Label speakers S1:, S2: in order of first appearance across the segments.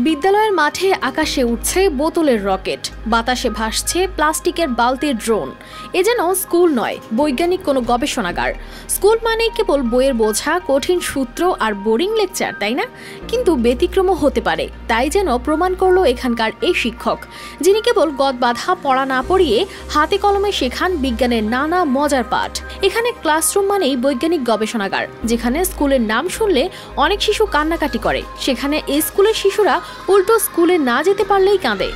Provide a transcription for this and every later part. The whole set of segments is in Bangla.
S1: বিদ্যালয়ের মাঠে আকাশে উঠছে বোতলের রকেট, বাতাসে ভাসছে প্লাস্টিকের বালতির ড্রোন। এ যেন স্কুল নয়, বৈজ্ঞানিক কোনো গবেষণাগার। স্কুল মানেই কেবল বইয়ের বোঝা, কঠিন সূত্র আর বোরিং লেকচার, তাই না? কিন্তু ব্যতিক্রমও হতে পারে, তাই যেন প্রমাণ করলো এখানকার এই শিক্ষক, যিনি কেবল গদবাঁধা পড়া না পড়িয়ে হাতে কলমে শেখান বিজ্ঞানের নানা মজার পাঠ। এখানে ক্লাসরুম মানেই বৈজ্ঞানিক গবেষণাগার। যেখানে স্কুলের নাম শুনলে অনেক শিশু কান্নাকাটি করে, সেখানে এই স্কুলের শিশুরা উল্টো স্কুলে না যেতে পারলেই কাঁদে।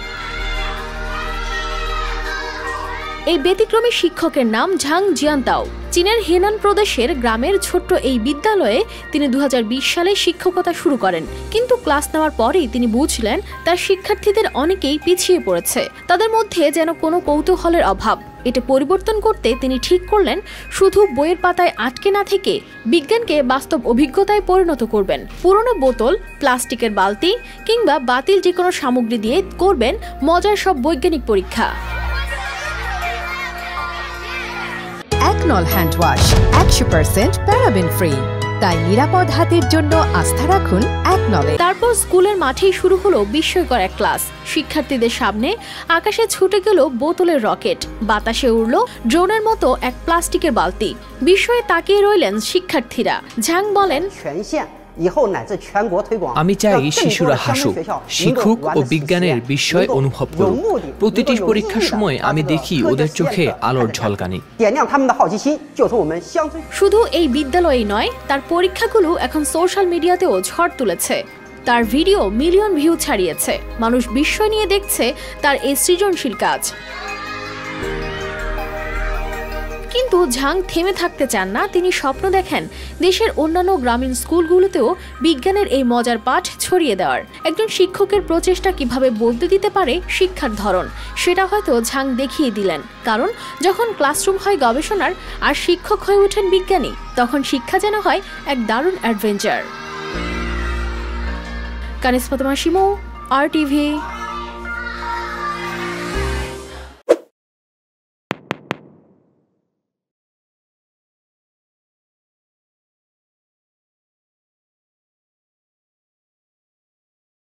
S1: এই ব্যতিক্রমী শিক্ষকের নাম ঝাং জিয়ানতাও। চীনের হেনান প্রদেশের গ্রামের ছোট্ট এই বিদ্যালয়ে তিনি 2020 সালে শিক্ষকতা শুরু করেন। কিন্তু ক্লাস নেওয়ার পরেই তিনি বুঝলেন তার শিক্ষার্থীদের অনেকেই পিছিয়ে পড়েছে, তাদের মধ্যে যেন কোনো কৌতূহলের অভাব। এটা পরিবর্তন করতে তিনি ঠিক করলেন শুধু বইয়ের পাতায় আটকে না থেকে বিজ্ঞানকে বাস্তব অভিজ্ঞতায় পরিণত করবেন। পুরনো বোতল, প্লাস্টিকের বালতি কিংবা বাতিল যে কোনো সামগ্রী দিয়ে করবেন মজার সব বৈজ্ঞানিক পরীক্ষা।
S2: একনল হ্যান্ড ওয়াশ 100% প্যারাবেন ফ্রি, তাই নিরাপদ হাতের জন্য আস্থা রাখুন একনলে।
S1: তারপর স্কুলের মাঠেই শুরু হলো বিস্ময়কর এক ক্লাস। শিক্ষার্থীদের সামনে আকাশে ছুটে গেল বোতলের রকেট, বাতাসে উড়ল ড্রোনের মতো এক প্লাস্টিকের বালতি। বিস্ময়ে তাকিয়ে রইলেন শিক্ষার্থীরা। ঝাং বলেন,
S3: আমি চাই শিশুরা হাসুক, শিখুক ও বিজ্ঞানের বিস্ময় অনুভব করুক। প্রতিটি পরীক্ষার সময় আমি দেখি ওদের চোখে আলোর ঝলকানি।
S1: শুধু এই বিদ্যালয়েই নয়, তার পরীক্ষাগুলো এখন সোশ্যাল মিডিয়াতেও ঝড় তুলেছে। তার ভিডিও মিলিয়ন ভিউ ছাড়িয়েছে। মানুষ বিস্ময় নিয়ে দেখছে তার এই সৃজনশীল কাজ। কিন্তু ঝাং থেমে থাকতে চান না। তিনি স্বপ্ন দেখেন দেশের অন্যান্য গ্রামীণ স্কুলগুলোতেও বিজ্ঞানের এই মজার পাঠ ছড়িয়ে দেওয়ার। একজন শিক্ষকের প্রচেষ্টা কিভাবে বদলে দিতে পারে শিক্ষার ধরন, সেটা হয়তো ঝাং দেখিয়ে দিলেন। কারণ যখন ক্লাসরুম হয় গবেষণার আর শিক্ষক হয়ে ওঠেন বিজ্ঞানী, তখন শিক্ষা যেন হয় এক দারুণ অ্যাডভেঞ্চার। কানিজ ফাতেমা শিমু, RTV।